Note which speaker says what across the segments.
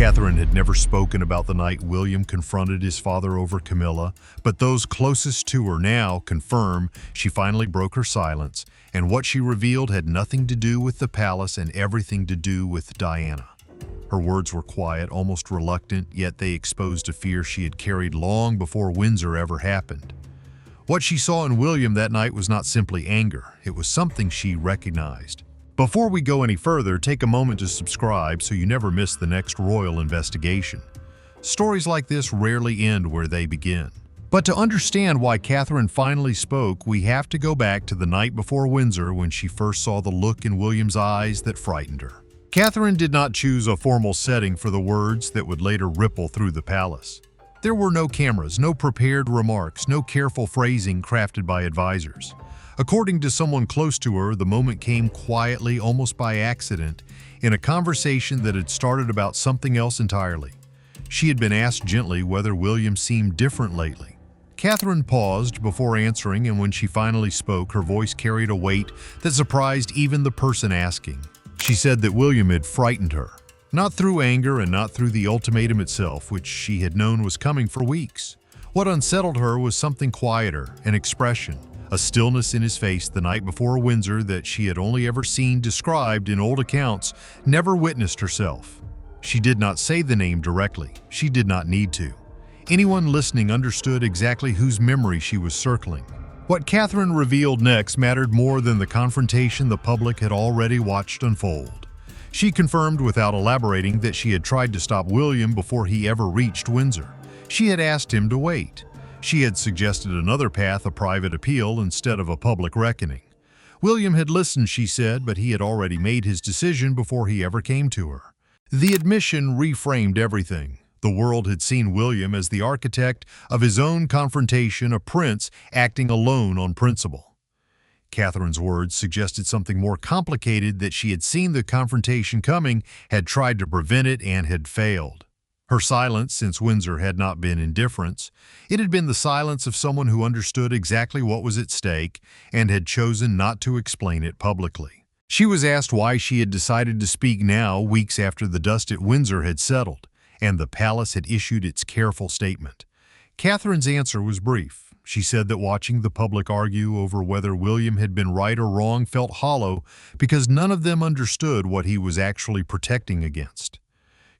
Speaker 1: Catherine had never spoken about the night William confronted his father over Camilla, but those closest to her now confirm she finally broke her silence, and what she revealed had nothing to do with the palace and everything to do with Diana. Her words were quiet, almost reluctant, yet they exposed a fear she had carried long before Windsor ever happened. What she saw in William that night was not simply anger, it was something she recognized. Before we go any further, take a moment to subscribe so you never miss the next royal investigation. Stories like this rarely end where they begin. But to understand why Catherine finally spoke, we have to go back to the night before Windsor when she first saw the look in William's eyes that frightened her. Catherine did not choose a formal setting for the words that would later ripple through the palace. There were no cameras, no prepared remarks, no careful phrasing crafted by advisors. According to someone close to her, the moment came quietly, almost by accident, in a conversation that had started about something else entirely. She had been asked gently whether William seemed different lately. Catherine paused before answering, and when she finally spoke, her voice carried a weight that surprised even the person asking. She said that William had frightened her, not through anger and not through the ultimatum itself, which she had known was coming for weeks. What unsettled her was something quieter, an expression, a stillness in his face the night before Windsor that she had only ever seen described in old accounts, never witnessed herself. She did not say the name directly. She did not need to. Anyone listening understood exactly whose memory she was circling. What Catherine revealed next mattered more than the confrontation the public had already watched unfold. She confirmed without elaborating that she had tried to stop William before he ever reached Windsor. She had asked him to wait. She had suggested another path, a private appeal instead of a public reckoning. William had listened, she said, but he had already made his decision before he ever came to her. The admission reframed everything. The world had seen William as the architect of his own confrontation, a prince acting alone on principle. Catherine's words suggested something more complicated, that she had seen the confrontation coming, had tried to prevent it, and had failed. Her silence since Windsor had not been indifference. It had been the silence of someone who understood exactly what was at stake and had chosen not to explain it publicly. She was asked why she had decided to speak now, weeks after the dust at Windsor had settled, and the palace had issued its careful statement. Catherine's answer was brief. She said that watching the public argue over whether William had been right or wrong felt hollow because none of them understood what he was actually protecting against.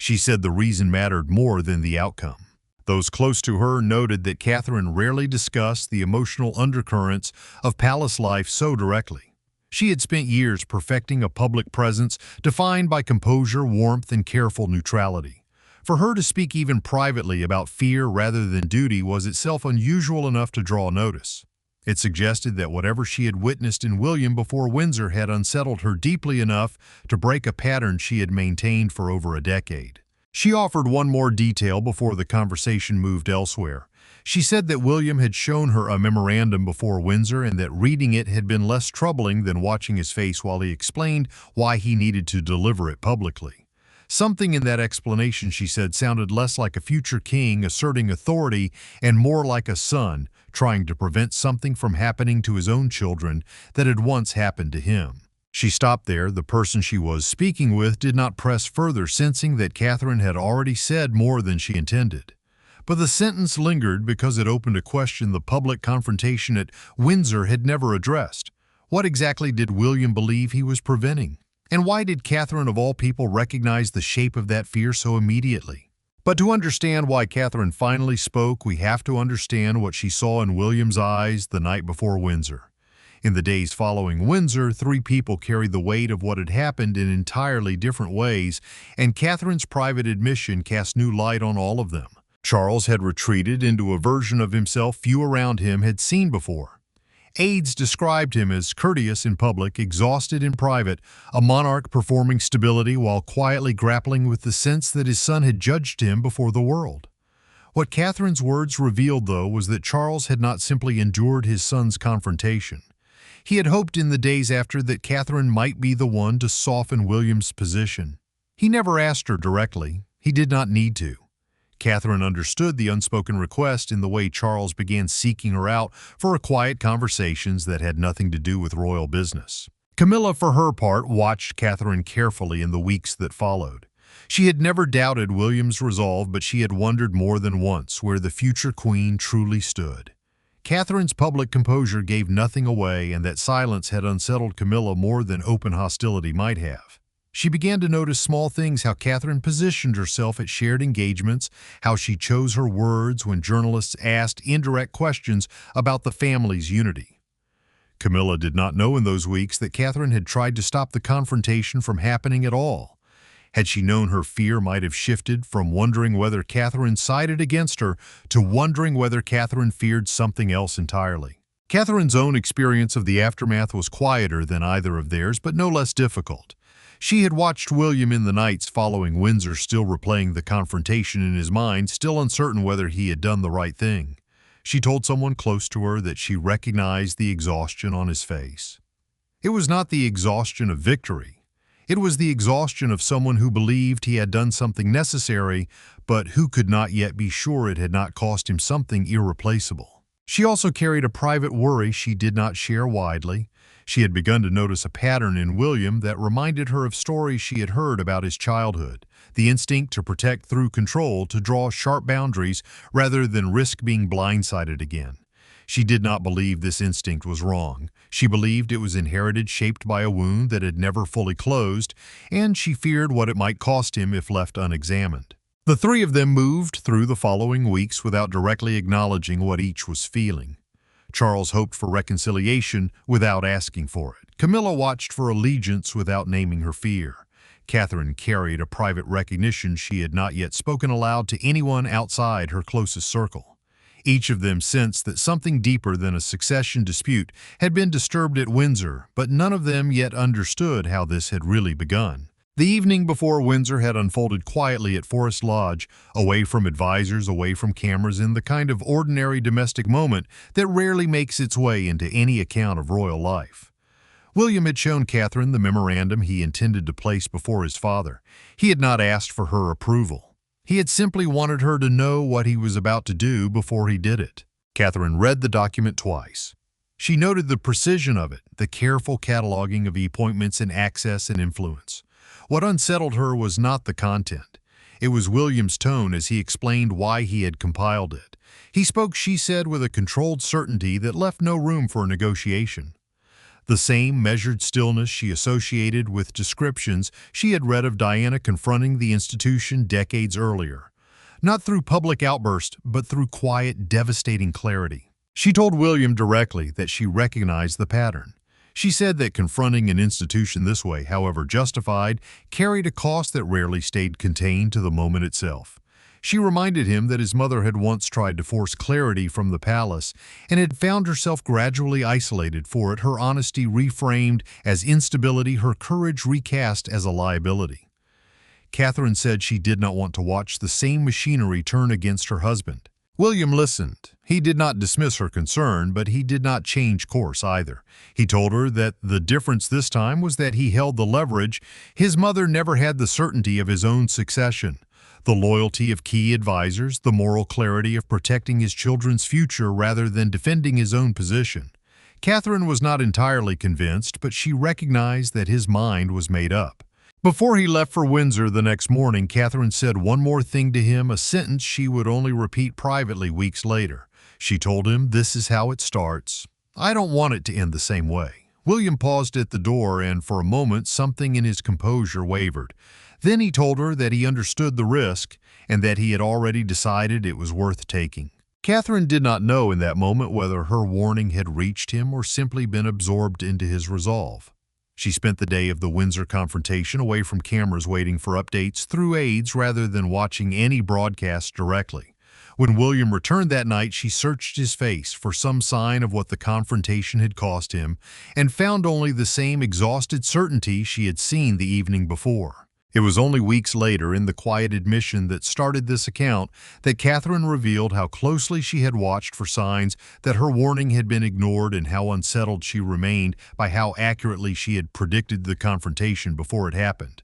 Speaker 1: She said the reason mattered more than the outcome. Those close to her noted that Catherine rarely discussed the emotional undercurrents of palace life so directly. She had spent years perfecting a public presence defined by composure, warmth, and careful neutrality. For her to speak even privately about fear rather than duty was itself unusual enough to draw notice. It suggested that whatever she had witnessed in William before Windsor had unsettled her deeply enough to break a pattern she had maintained for over a decade. She offered one more detail before the conversation moved elsewhere. She said that William had shown her a memorandum before Windsor and that reading it had been less troubling than watching his face while he explained why he needed to deliver it publicly. Something in that explanation, she said, sounded less like a future king asserting authority and more like a son trying to prevent something from happening to his own children that had once happened to him. She stopped there. The person she was speaking with did not press further, sensing that Catherine had already said more than she intended. But the sentence lingered because it opened a question the public confrontation at Windsor had never addressed. What exactly did William believe he was preventing? And why did Catherine, of all people, recognize the shape of that fear so immediately? But to understand why Catherine finally spoke, we have to understand what she saw in William's eyes the night before Windsor. In the days following Windsor, three people carried the weight of what had happened in entirely different ways, and Catherine's private admission cast new light on all of them. Charles had retreated into a version of himself few around him had seen before. Aides described him as courteous in public, exhausted in private, a monarch performing stability while quietly grappling with the sense that his son had judged him before the world. What Catherine's words revealed, though, was that Charles had not simply endured his son's confrontation. He had hoped in the days after that Catherine might be the one to soften William's position. He never asked her directly. He did not need to. Catherine understood the unspoken request in the way Charles began seeking her out for quiet conversations that had nothing to do with royal business. Camilla, for her part, watched Catherine carefully in the weeks that followed. She had never doubted William's resolve, but she had wondered more than once where the future queen truly stood. Catherine's public composure gave nothing away, and that silence had unsettled Camilla more than open hostility might have. She began to notice small things: how Catherine positioned herself at shared engagements, how she chose her words when journalists asked indirect questions about the family's unity. Camilla did not know in those weeks that Catherine had tried to stop the confrontation from happening at all. Had she known, her fear might have shifted from wondering whether Catherine sided against her to wondering whether Catherine feared something else entirely. Catherine's own experience of the aftermath was quieter than either of theirs, but no less difficult. She had watched William in the nights following Windsor, still replaying the confrontation in his mind, still uncertain whether he had done the right thing. She told someone close to her that she recognized the exhaustion on his face. It was not the exhaustion of victory. It was the exhaustion of someone who believed he had done something necessary, but who could not yet be sure it had not cost him something irreplaceable. She also carried a private worry she did not share widely. She had begun to notice a pattern in William that reminded her of stories she had heard about his childhood: the instinct to protect through control, to draw sharp boundaries rather than risk being blindsided again. She did not believe this instinct was wrong. She believed it was inherited, shaped by a wound that had never fully closed, and she feared what it might cost him if left unexamined. The three of them moved through the following weeks without directly acknowledging what each was feeling. Charles hoped for reconciliation without asking for it. Camilla watched for allegiance without naming her fear. Catherine carried a private recognition she had not yet spoken aloud to anyone outside her closest circle. Each of them sensed that something deeper than a succession dispute had been disturbed at Windsor, but none of them yet understood how this had really begun. The evening before Windsor had unfolded quietly at Forest Lodge, away from advisors, away from cameras, in the kind of ordinary domestic moment that rarely makes its way into any account of royal life. William had shown Catherine the memorandum he intended to place before his father. He had not asked for her approval. He had simply wanted her to know what he was about to do before he did it. Catherine read the document twice. She noted the precision of it, the careful cataloging of appointments and access and influence. What unsettled her was not the content. It was William's tone as he explained why he had compiled it. He spoke, she said, with a controlled certainty that left no room for negotiation. The same measured stillness she associated with descriptions she had read of Diana confronting the institution decades earlier. Not through public outburst, but through quiet, devastating clarity. She told William directly that she recognized the pattern. She said that confronting an institution this way, however justified, carried a cost that rarely stayed contained to the moment itself. She reminded him that his mother had once tried to force clarity from the palace and had found herself gradually isolated for it, her honesty reframed as instability, her courage recast as a liability. Catherine said she did not want to watch the same machinery turn against her husband. William listened. He did not dismiss her concern, but he did not change course either. He told her that the difference this time was that he held the leverage. His mother never had the certainty of his own succession, the loyalty of key advisors, the moral clarity of protecting his children's future rather than defending his own position. Catherine was not entirely convinced, but she recognized that his mind was made up. Before he left for Windsor the next morning, Catherine said one more thing to him, a sentence she would only repeat privately weeks later. She told him, "This is how it starts. I don't want it to end the same way." William paused at the door, and for a moment something in his composure wavered. Then he told her that he understood the risk and that he had already decided it was worth taking. Catherine did not know in that moment whether her warning had reached him or simply been absorbed into his resolve. She spent the day of the Windsor confrontation away from cameras, waiting for updates through aides rather than watching any broadcast directly. When William returned that night, she searched his face for some sign of what the confrontation had cost him and found only the same exhausted certainty she had seen the evening before. It was only weeks later, in the quiet admission that started this account, that Catherine revealed how closely she had watched for signs that her warning had been ignored and how unsettled she remained by how accurately she had predicted the confrontation before it happened.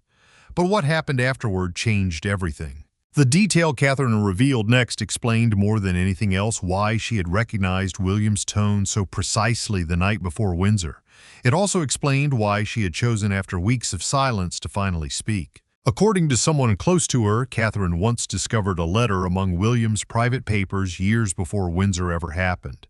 Speaker 1: But what happened afterward changed everything. The detail Catherine revealed next explained more than anything else why she had recognized William's tone so precisely the night before Windsor. It also explained why she had chosen after weeks of silence to finally speak. According to someone close to her, Catherine once discovered a letter among William's private papers years before Windsor ever happened.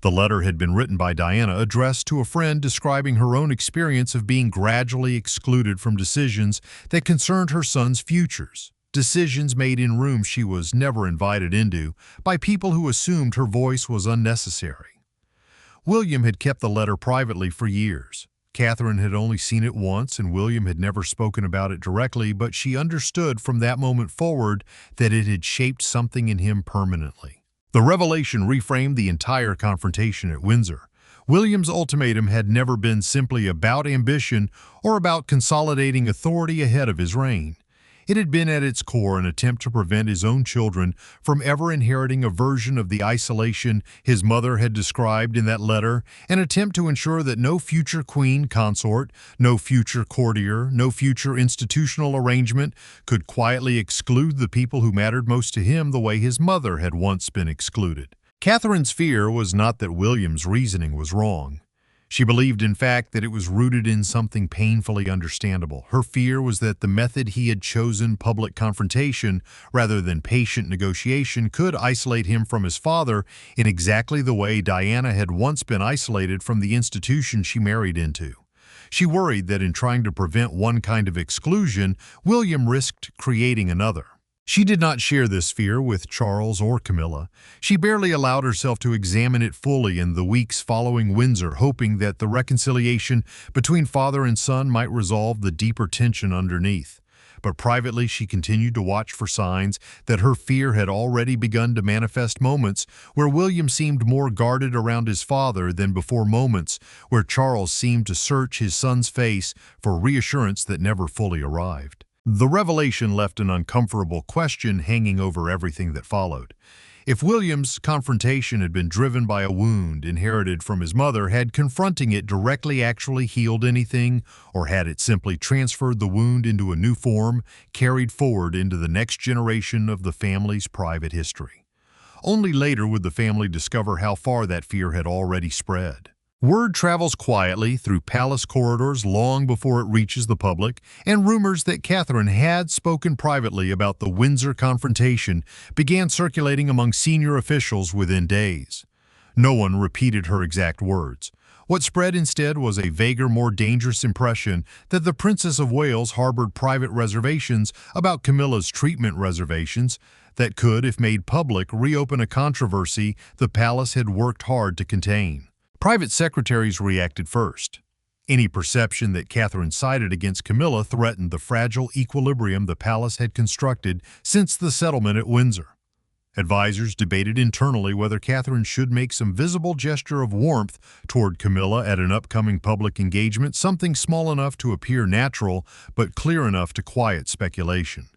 Speaker 1: The letter had been written by Diana, addressed to a friend describing her own experience of being gradually excluded from decisions that concerned her son's futures. Decisions made in rooms she was never invited into by people who assumed her voice was unnecessary. William had kept the letter privately for years. Catherine had only seen it once, and William had never spoken about it directly, but she understood from that moment forward that it had shaped something in him permanently. The revelation reframed the entire confrontation at Windsor. William's ultimatum had never been simply about ambition or about consolidating authority ahead of his reign. It had been at its core an attempt to prevent his own children from ever inheriting a version of the isolation his mother had described in that letter, an attempt to ensure that no future queen consort, no future courtier, no future institutional arrangement could quietly exclude the people who mattered most to him the way his mother had once been excluded. Catherine's fear was not that William's reasoning was wrong. She believed, in fact, that it was rooted in something painfully understandable. Her fear was that the method he had chosen, public confrontation, rather than patient negotiation, could isolate him from his father in exactly the way Diana had once been isolated from the institution she married into. She worried that in trying to prevent one kind of exclusion, William risked creating another. She did not share this fear with Charles or Camilla. She barely allowed herself to examine it fully in the weeks following Windsor, hoping that the reconciliation between father and son might resolve the deeper tension underneath. But privately, she continued to watch for signs that her fear had already begun to manifest, moments where William seemed more guarded around his father than before, moments where Charles seemed to search his son's face for reassurance that never fully arrived. The revelation left an uncomfortable question hanging over everything that followed. If William's confrontation had been driven by a wound inherited from his mother, had confronting it directly actually healed anything, or had it simply transferred the wound into a new form, carried forward into the next generation of the family's private history? Only later would the family discover how far that fear had already spread. Word travels quietly through palace corridors long before it reaches the public, and rumors that Catherine had spoken privately about the Windsor confrontation began circulating among senior officials within days. No one repeated her exact words. What spread instead was a vaguer, more dangerous impression that the Princess of Wales harbored private reservations about Camilla's treatment, reservations that could, if made public, reopen a controversy the palace had worked hard to contain. Private secretaries reacted first. Any perception that Catherine sided against Camilla threatened the fragile equilibrium the palace had constructed since the settlement at Windsor. Advisors debated internally whether Catherine should make some visible gesture of warmth toward Camilla at an upcoming public engagement, something small enough to appear natural but clear enough to quiet speculation.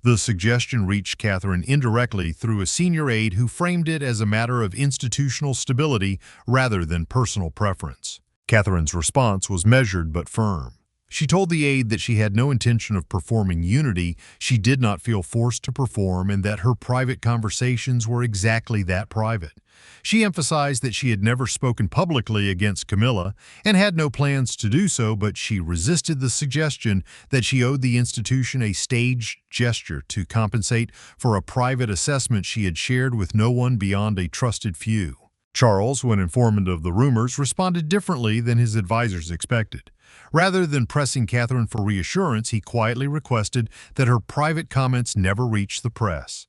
Speaker 1: The suggestion reached Catherine indirectly through a senior aide who framed it as a matter of institutional stability rather than personal preference. Catherine's response was measured but firm. She told the aide that she had no intention of performing unity, she did not feel forced to perform, and that her private conversations were exactly that, private. She emphasized that she had never spoken publicly against Camilla and had no plans to do so, but she resisted the suggestion that she owed the institution a staged gesture to compensate for a private assessment she had shared with no one beyond a trusted few. Charles, when informed of the rumors, responded differently than his advisors expected. Rather than pressing Catherine for reassurance, he quietly requested that her private comments never reach the press.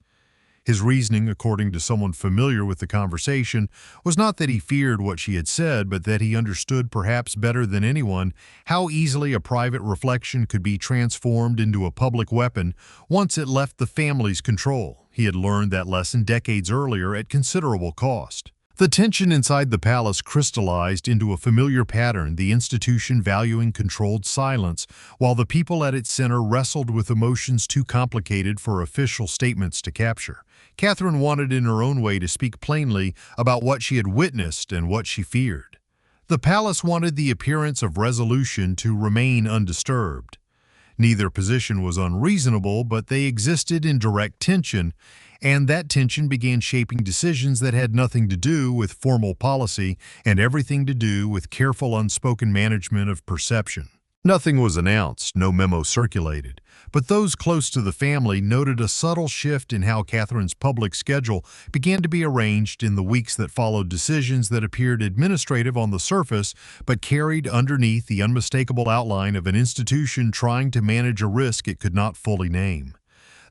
Speaker 1: His reasoning, according to someone familiar with the conversation, was not that he feared what she had said, but that he understood, perhaps better than anyone, how easily a private reflection could be transformed into a public weapon once it left the family's control. He had learned that lesson decades earlier at considerable cost. The tension inside the palace crystallized into a familiar pattern, the institution valuing controlled silence, while the people at its center wrestled with emotions too complicated for official statements to capture. Catherine wanted in her own way to speak plainly about what she had witnessed and what she feared. The palace wanted the appearance of resolution to remain undisturbed. Neither position was unreasonable, but they existed in direct tension, and that tension began shaping decisions that had nothing to do with formal policy and everything to do with careful unspoken management of perception. Nothing was announced, no memo circulated, but those close to the family noted a subtle shift in how Catherine's public schedule began to be arranged in the weeks that followed, decisions that appeared administrative on the surface but carried underneath the unmistakable outline of an institution trying to manage a risk it could not fully name.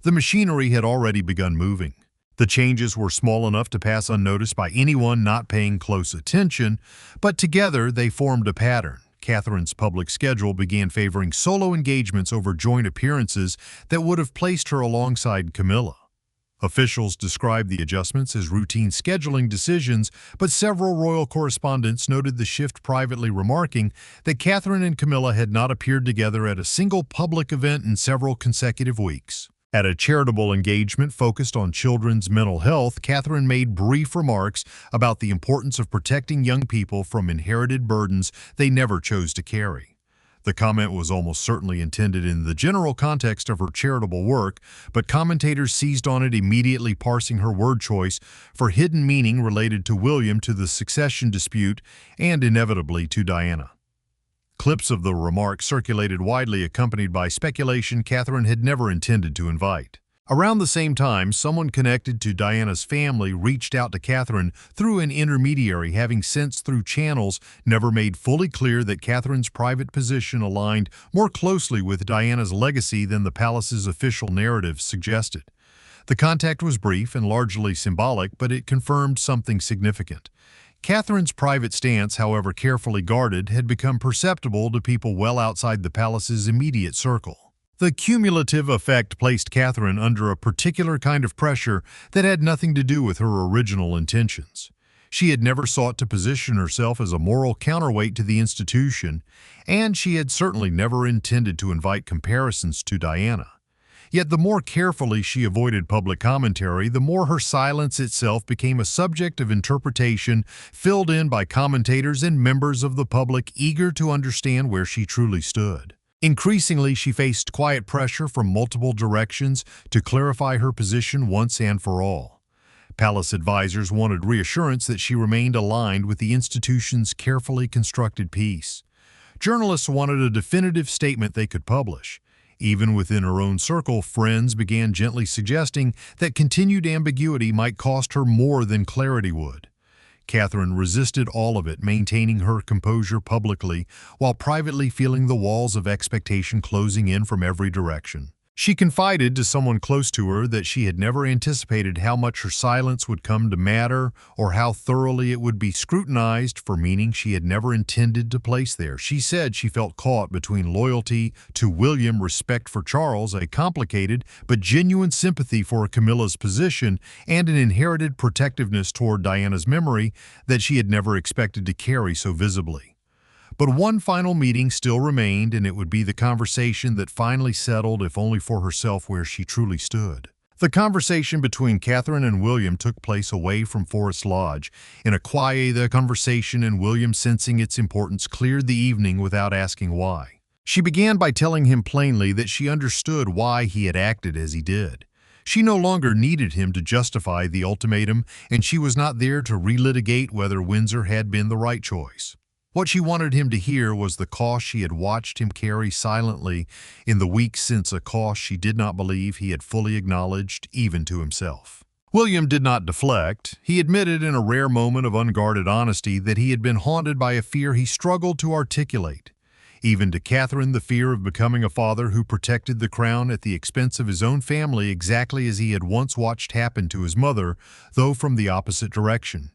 Speaker 1: The machinery had already begun moving. The changes were small enough to pass unnoticed by anyone not paying close attention, but together they formed a pattern. Catherine's public schedule began favoring solo engagements over joint appearances that would have placed her alongside Camilla. Officials described the adjustments as routine scheduling decisions, but several royal correspondents noted the shift privately, remarking that Catherine and Camilla had not appeared together at a single public event in several consecutive weeks. At a charitable engagement focused on children's mental health, Catherine made brief remarks about the importance of protecting young people from inherited burdens they never chose to carry. The comment was almost certainly intended in the general context of her charitable work, but commentators seized on it immediately, parsing her word choice for hidden meaning related to William, to the succession dispute, and inevitably to Diana. Clips of the remarks circulated widely, accompanied by speculation Catherine had never intended to invite. Around the same time, someone connected to Diana's family reached out to Catherine through an intermediary, having sensed through channels never made fully clear that Catherine's private position aligned more closely with Diana's legacy than the palace's official narrative suggested. The contact was brief and largely symbolic, but it confirmed something significant. Catherine's private stance, however carefully guarded, had become perceptible to people well outside the palace's immediate circle. The cumulative effect placed Catherine under a particular kind of pressure that had nothing to do with her original intentions. She had never sought to position herself as a moral counterweight to the institution, and she had certainly never intended to invite comparisons to Diana. Yet the more carefully she avoided public commentary, the more her silence itself became a subject of interpretation, filled in by commentators and members of the public eager to understand where she truly stood. Increasingly, she faced quiet pressure from multiple directions to clarify her position once and for all. Palace advisors wanted reassurance that she remained aligned with the institution's carefully constructed piece. Journalists wanted a definitive statement they could publish. Even within her own circle, friends began gently suggesting that continued ambiguity might cost her more than clarity would. Catherine resisted all of it, maintaining her composure publicly while privately feeling the walls of expectation closing in from every direction. She confided to someone close to her that she had never anticipated how much her silence would come to matter, or how thoroughly it would be scrutinized for meaning she had never intended to place there. She said she felt caught between loyalty to William, respect for Charles, a complicated but genuine sympathy for Camilla's position, and an inherited protectiveness toward Diana's memory that she had never expected to carry so visibly. But one final meeting still remained, and it would be the conversation that finally settled, if only for herself, where she truly stood. The conversation between Catherine and William took place away from Forest Lodge. In a quiet, the conversation, and William, sensing its importance, cleared the evening without asking why. She began by telling him plainly that she understood why he had acted as he did. She no longer needed him to justify the ultimatum, and she was not there to relitigate whether Windsor had been the right choice. What she wanted him to hear was the cost she had watched him carry silently in the weeks since, a cost she did not believe he had fully acknowledged, even to himself. William did not deflect. He admitted in a rare moment of unguarded honesty that he had been haunted by a fear he struggled to articulate. Even to Catherine, the fear of becoming a father who protected the crown at the expense of his own family, exactly as he had once watched happen to his mother, though from the opposite direction.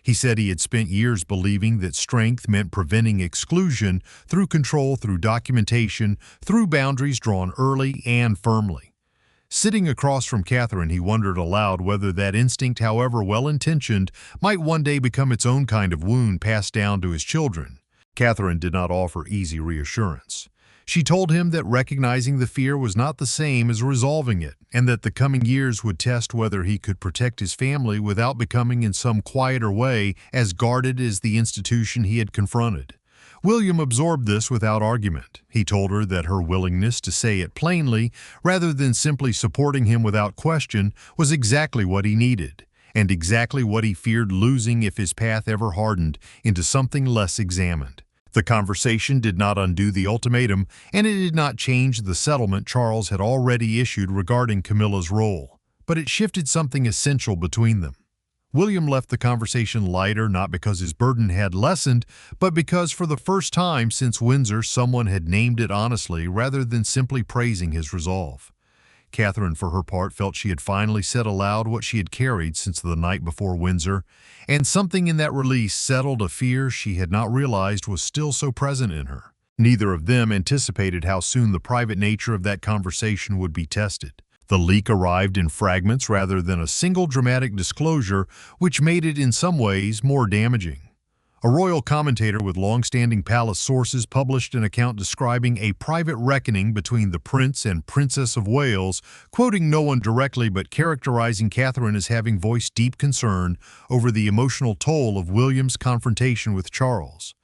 Speaker 1: He said he had spent years believing that strength meant preventing exclusion through control, through documentation, through boundaries drawn early and firmly. Sitting across from Catherine, he wondered aloud whether that instinct, however well-intentioned, might one day become its own kind of wound passed down to his children. Catherine did not offer easy reassurance. She told him that recognizing the fear was not the same as resolving it, and that the coming years would test whether he could protect his family without becoming in some quieter way as guarded as the institution he had confronted. William absorbed this without argument. He told her that her willingness to say it plainly, rather than simply supporting him without question, was exactly what he needed, and exactly what he feared losing if his path ever hardened into something less examined. The conversation did not undo the ultimatum, and it did not change the settlement Charles had already issued regarding Camilla's role, but it shifted something essential between them. William left the conversation lighter not because his burden had lessened, but because for the first time since Windsor someone had named it honestly rather than simply praising his resolve. Catherine, for her part, felt she had finally said aloud what she had carried since the night before Windsor, and something in that release settled a fear she had not realized was still so present in her. Neither of them anticipated how soon the private nature of that conversation would be tested. The leak arrived in fragments rather than a single dramatic disclosure, which made it in some ways more damaging. A royal commentator with long-standing palace sources published an account describing a private reckoning between the Prince and Princess of Wales, quoting no one directly but characterizing Catherine as having voiced deep concern over the emotional toll of William's confrontation with Charles.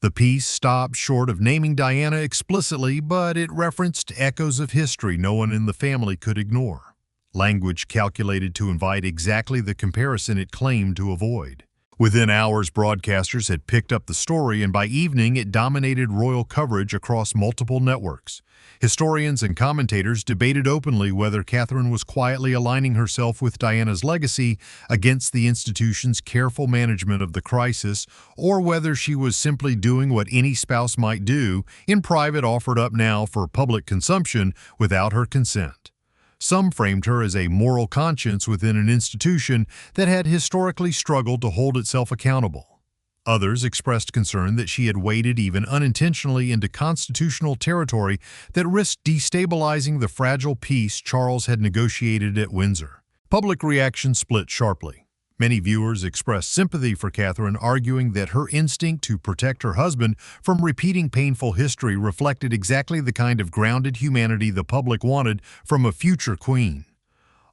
Speaker 1: The piece stopped short of naming Diana explicitly, but it referenced echoes of history no one in the family could ignore. Language calculated to invite exactly the comparison it claimed to avoid. Within hours, broadcasters had picked up the story, and by evening it dominated royal coverage across multiple networks. Historians and commentators debated openly whether Catherine was quietly aligning herself with Diana's legacy against the institution's careful management of the crisis, or whether she was simply doing what any spouse might do, in private offered up now for public consumption without her consent. Some framed her as a moral conscience within an institution that had historically struggled to hold itself accountable. Others expressed concern that she had waded even unintentionally into constitutional territory that risked destabilizing the fragile peace Charles had negotiated at Windsor. Public reaction split sharply. Many viewers expressed sympathy for Catherine, arguing that her instinct to protect her husband from repeating painful history reflected exactly the kind of grounded humanity the public wanted from a future queen.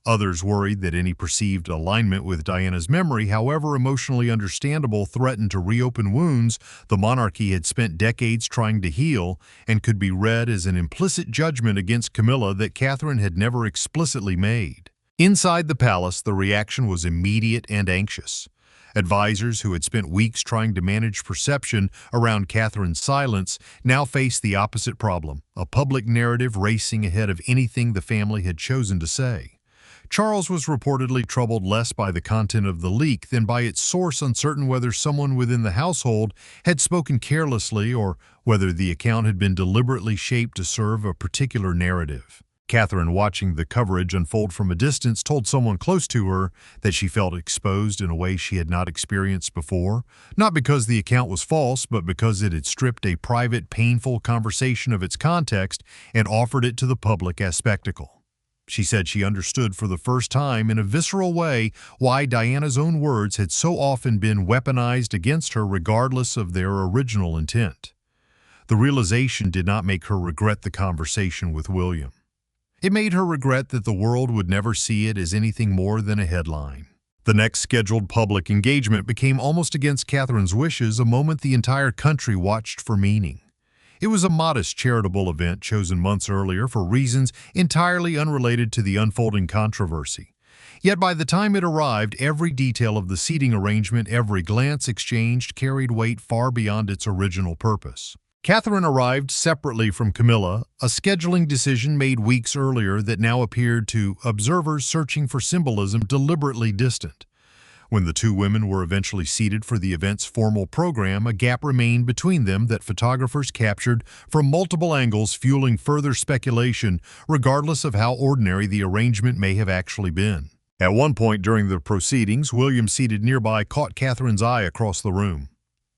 Speaker 1: Others worried that any perceived alignment with Diana's memory, however emotionally understandable, threatened to reopen wounds the monarchy had spent decades trying to heal, and could be read as an implicit judgment against Camilla that Catherine had never explicitly made. Inside the palace, the reaction was immediate and anxious. Advisors who had spent weeks trying to manage perception around Catherine's silence now faced the opposite problem, a public narrative racing ahead of anything the family had chosen to say. Charles was reportedly troubled less by the content of the leak than by its source, uncertain whether someone within the household had spoken carelessly or whether the account had been deliberately shaped to serve a particular narrative. Catherine, watching the coverage unfold from a distance, told someone close to her that she felt exposed in a way she had not experienced before, not because the account was false, but because it had stripped a private, painful conversation of its context and offered it to the public as spectacle. She said she understood for the first time in a visceral way why Diana's own words had so often been weaponized against her regardless of their original intent. The realization did not make her regret the conversation with William. It made her regret that the world would never see it as anything more than a headline. The next scheduled public engagement became, almost against Catherine's wishes, a moment the entire country watched for meaning. It was a modest charitable event chosen months earlier for reasons entirely unrelated to the unfolding controversy. Yet by the time it arrived, every detail of the seating arrangement, every glance exchanged, carried weight far beyond its original purpose. Catherine arrived separately from Camilla, a scheduling decision made weeks earlier that now appeared to observers searching for symbolism deliberately distant. When the two women were eventually seated for the event's formal program, a gap remained between them that photographers captured from multiple angles, fueling further speculation, regardless of how ordinary the arrangement may have actually been. At one point during the proceedings, William, seated nearby, caught Catherine's eye across the room.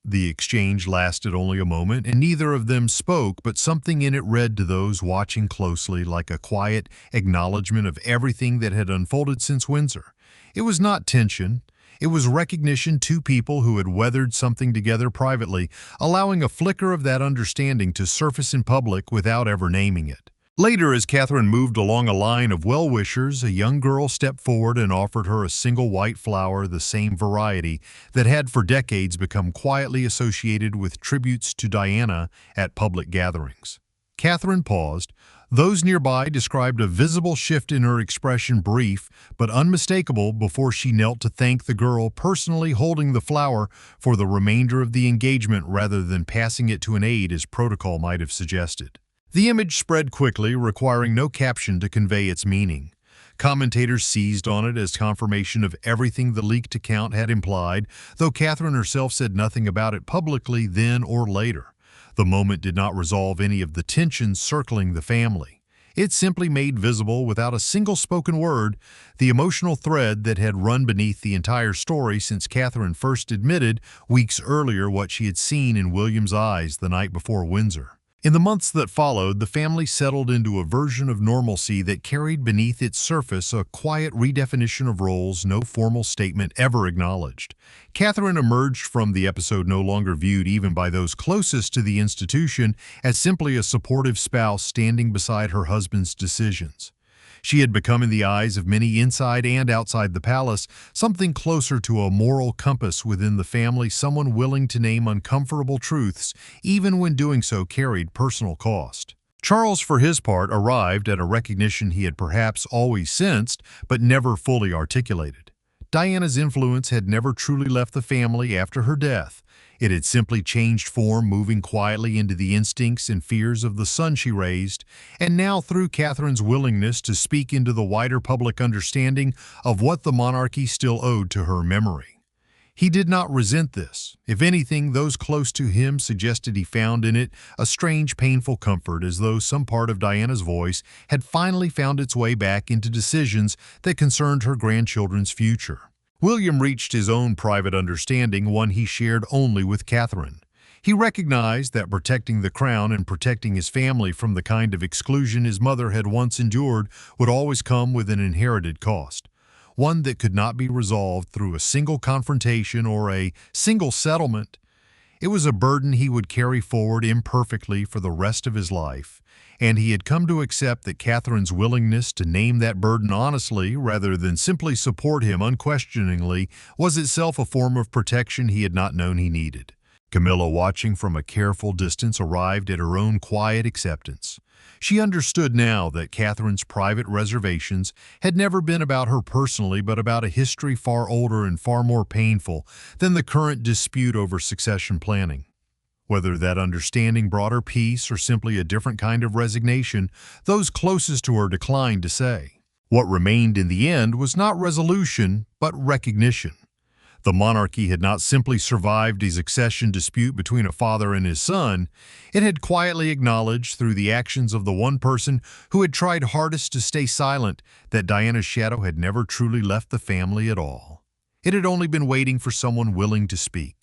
Speaker 1: The exchange lasted only a moment, and neither of them spoke, but something in it read to those watching closely like a quiet acknowledgement of everything that had unfolded since Windsor. It was not tension. It was recognition, two people who had weathered something together privately, allowing a flicker of that understanding to surface in public without ever naming it. Later, as Catherine moved along a line of well-wishers, a young girl stepped forward and offered her a single white flower, the same variety that had for decades become quietly associated with tributes to Diana at public gatherings. Catherine paused, Those nearby described a visible shift in her expression, brief but unmistakable, before she knelt to thank the girl, personally holding the flower for the remainder of the engagement rather than passing it to an aide as protocol might have suggested. The image spread quickly, requiring no caption to convey its meaning. Commentators seized on it as confirmation of everything the leaked account had implied, though Catherine herself said nothing about it publicly then or later. The moment did not resolve any of the tensions circling the family. It simply made visible, without a single spoken word, the emotional thread that had run beneath the entire story since Catherine first admitted weeks earlier what she had seen in William's eyes the night before Windsor. In the months that followed, the family settled into a version of normalcy that carried beneath its surface a quiet redefinition of roles no formal statement ever acknowledged. Catherine emerged from the episode no longer viewed, even by those closest to the institution, as simply a supportive spouse standing beside her husband's decisions. She had become, in the eyes of many inside and outside the palace, something closer to a moral compass within the family, someone willing to name uncomfortable truths, even when doing so carried personal cost. Charles, for his part, arrived at a recognition he had perhaps always sensed, but never fully articulated. Diana's influence had never truly left the family after her death. It had simply changed form, moving quietly into the instincts and fears of the son she raised, and now, through Catherine's willingness to speak into the wider public understanding of what the monarchy still owed to her memory. He did not resent this. If anything, those close to him suggested he found in it a strange, painful comfort, as though some part of Diana's voice had finally found its way back into decisions that concerned her grandchildren's future. William reached his own private understanding, one he shared only with Catherine. He recognized that protecting the crown and protecting his family from the kind of exclusion his mother had once endured would always come with an inherited cost, one that could not be resolved through a single confrontation or a single settlement. It was a burden he would carry forward imperfectly for the rest of his life, and he had come to accept that Catherine's willingness to name that burden honestly, rather than simply support him unquestioningly, was itself a form of protection he had not known he needed. Camilla, watching from a careful distance, arrived at her own quiet acceptance. She understood now that Catherine's private reservations had never been about her personally, but about a history far older and far more painful than the current dispute over succession planning. Whether that understanding brought her peace or simply a different kind of resignation, those closest to her declined to say. What remained in the end was not resolution, but recognition. The monarchy had not simply survived a succession dispute between a father and his son. It had quietly acknowledged, through the actions of the one person who had tried hardest to stay silent, that Diana's shadow had never truly left the family at all. It had only been waiting for someone willing to speak.